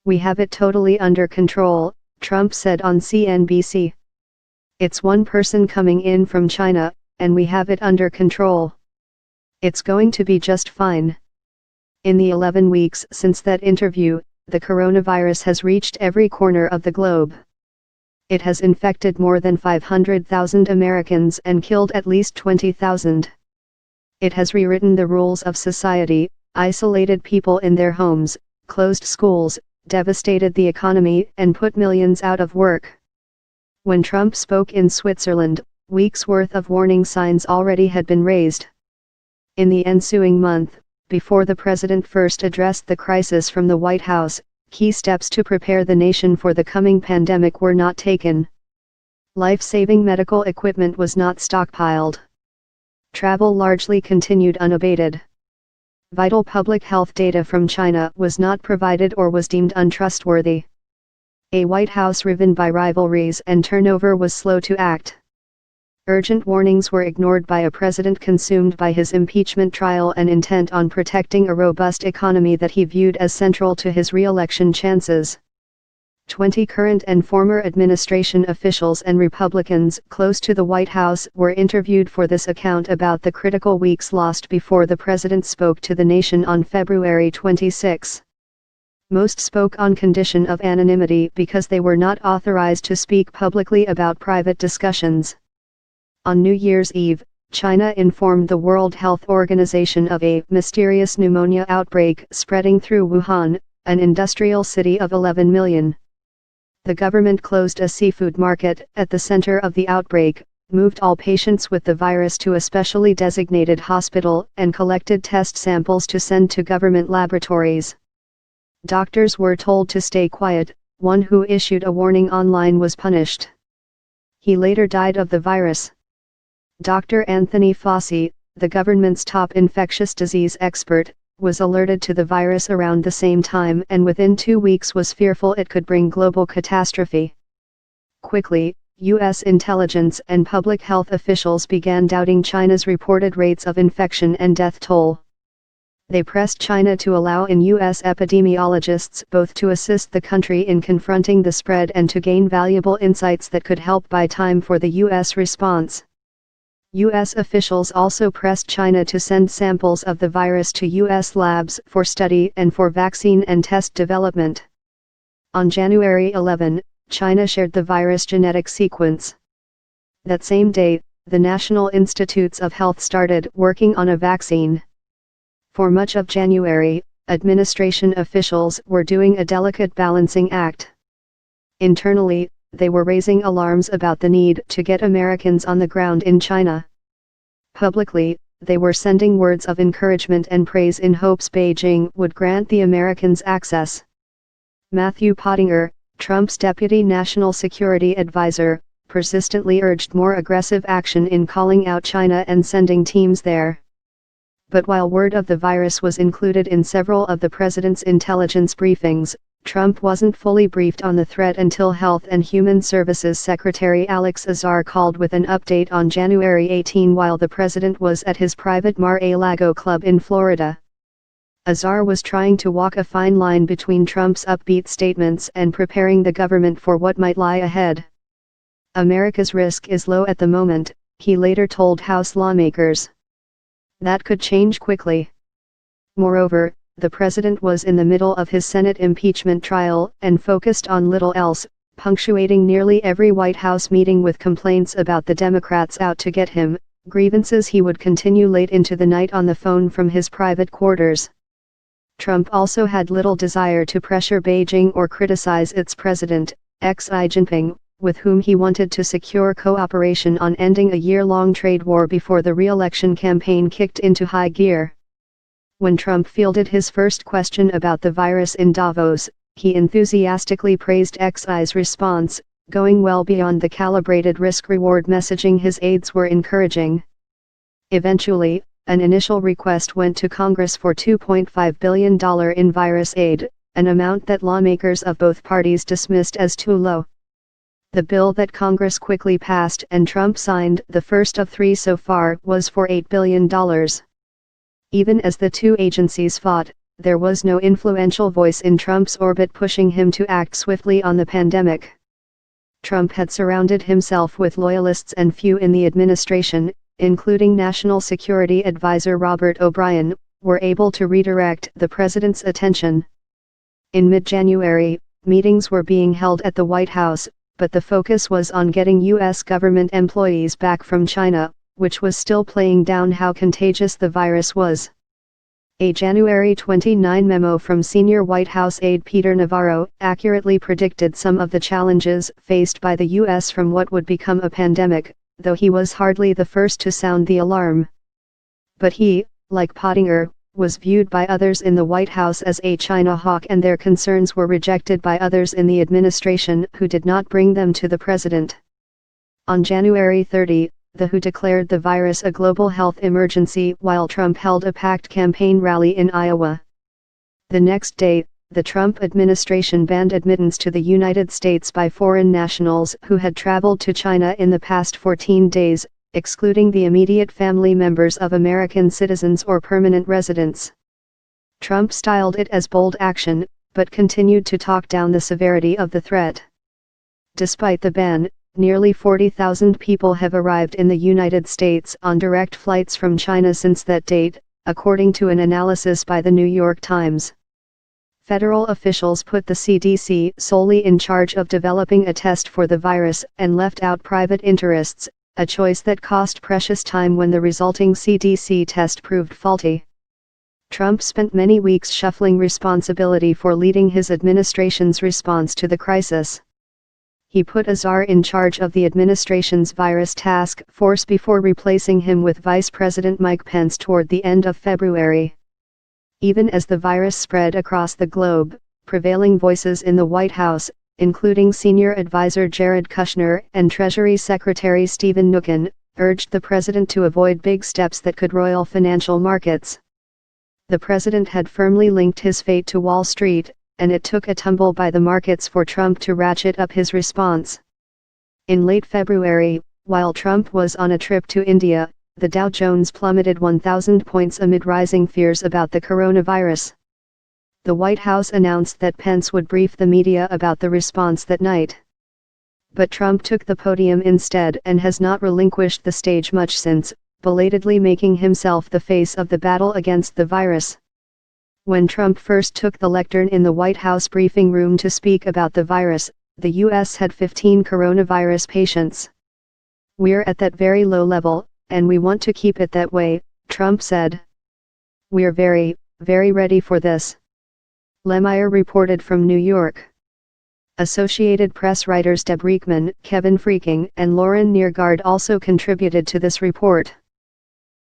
"We have it totally under control," Trump said on CNBC. "It's one person coming in from China, and we have it under control. It's going to be just fine." In the 11 weeks since that interview, the coronavirus has reached every corner of the globe. It has infected more than 500,000 Americans and killed at least 20,000. It has rewritten the rules of society, isolated people in their homes, closed schools, devastated the economy, and put millions out of work. When Trump spoke in Switzerland, weeks' worth of warning signs already had been raised. In the ensuing month, before the president first addressed the crisis from the White House, key steps to prepare the nation for the coming pandemic were not taken. Life-saving medical equipment was not stockpiled. Travel largely continued unabated. Vital public health data from China was not provided or was deemed untrustworthy. A White House riven by rivalries and turnover was slow to act. Urgent warnings were ignored by a president consumed by his impeachment trial and intent on protecting a robust economy that he viewed as central to his re-election chances. 20 current and former administration officials and Republicans close to the White House were interviewed for this account about the critical weeks lost before the president spoke to the nation on February 26. Most spoke on condition of anonymity because they were not authorized to speak publicly about private discussions. On New Year's Eve, China informed the World Health Organization of a mysterious pneumonia outbreak spreading through Wuhan, an industrial city of 11 million. The government closed a seafood market at the center of the outbreak, moved all patients with the virus to a specially designated hospital, and collected test samples to send to government laboratories. Doctors were told to stay quiet. One who issued a warning online was punished. He later died of the virus. Dr. Anthony Fauci, the government's top infectious disease expert, was alerted to the virus around the same time and within 2 weeks was fearful it could bring global catastrophe. Quickly, U.S. intelligence and public health officials began doubting China's reported rates of infection and death toll. They pressed China to allow in U.S. epidemiologists both to assist the country in confronting the spread and to gain valuable insights that could help buy time for the U.S. response. U.S. officials also pressed China to send samples of the virus to U.S. labs for study and for vaccine and test development. On January 11, China shared the virus genetic sequence. That same day, the National Institutes of Health started working on a vaccine. For much of January, administration officials were doing a delicate balancing act. Internally, they were raising alarms about the need to get Americans on the ground in China. Publicly, they were sending words of encouragement and praise in hopes Beijing would grant the Americans access. Matthew Pottinger, Trump's deputy national security advisor, persistently urged more aggressive action in calling out China and sending teams there. But while word of the virus was included in several of the president's intelligence briefings, Trump wasn't fully briefed on the threat until Health and Human Services Secretary Alex Azar called with an update on January 18 while the president was at his private Mar-a-Lago club in Florida. Azar was trying to walk a fine line between Trump's upbeat statements and preparing the government for what might lie ahead. America's risk is low at the moment, he later told House lawmakers. That could change quickly. Moreover, the president was in the middle of his Senate impeachment trial and focused on little else, punctuating nearly every White House meeting with complaints about the Democrats out to get him, grievances he would continue late into the night on the phone from his private quarters. Trump also had little desire to pressure Beijing or criticize its president, Xi Jinping, with whom he wanted to secure cooperation on ending a year-long trade war before the re-election campaign kicked into high gear. When Trump fielded his first question about the virus in Davos, he enthusiastically praised Xi's response, going well beyond the calibrated risk-reward messaging his aides were encouraging. Eventually, an initial request went to Congress for $2.5 billion in virus aid, an amount that lawmakers of both parties dismissed as too low. The bill that Congress quickly passed and Trump signed, the first of 3 so far, was for $8 billion. Even as the two agencies fought, there was no influential voice in Trump's orbit pushing him to act swiftly on the pandemic. Trump had surrounded himself with loyalists, and few in the administration, including National Security Advisor Robert O'Brien, were able to redirect the president's attention. In mid-January, meetings were being held at the White House, but the focus was on getting U.S. government employees back from China, which was still playing down how contagious the virus was. A January 29 memo from senior White House aide Peter Navarro accurately predicted some of the challenges faced by the U.S. from what would become a pandemic, though he was hardly the first to sound the alarm. But he, like Pottinger, was viewed by others in the White House as a China hawk, and their concerns were rejected by others in the administration who did not bring them to the president. On January 30, the WHO declared the virus a global health emergency while Trump held a packed campaign rally in Iowa. The next day, the Trump administration banned admittance to the United States by foreign nationals who had traveled to China in the past 14 days, excluding the immediate family members of American citizens or permanent residents. Trump styled it as bold action, but continued to talk down the severity of the threat. Despite the ban, nearly 40,000 people have arrived in the United States on direct flights from China since that date, according to an analysis by the New York Times. Federal officials put the CDC solely in charge of developing a test for the virus and left out private interests, a choice that cost precious time when the resulting CDC test proved faulty. Trump spent many weeks shuffling responsibility for leading his administration's response to the crisis. He put a czar in charge of the administration's virus task force before replacing him with Vice President Mike Pence toward the end of February. Even as the virus spread across the globe, prevailing voices in the White House, including Senior Advisor Jared Kushner and Treasury Secretary Stephen Mnuchin, urged the president to avoid big steps that could roil financial markets. The president had firmly linked his fate to Wall Street, and it took a tumble by the markets for Trump to ratchet up his response. In late February, while Trump was on a trip to India, the Dow Jones plummeted 1,000 points amid rising fears about the coronavirus. The White House announced that Pence would brief the media about the response that night. But Trump took the podium instead and has not relinquished the stage much since, belatedly making himself the face of the battle against the virus. When Trump first took the lectern in the White House briefing room to speak about the virus, the U.S. had 15 coronavirus patients. "We're at that very low level, and we want to keep it that way," Trump said. "We're very, very ready for this." Lemire reported from New York. Associated Press writers Deb Reekman, Kevin Freaking, and Lauren Neergaard also contributed to this report.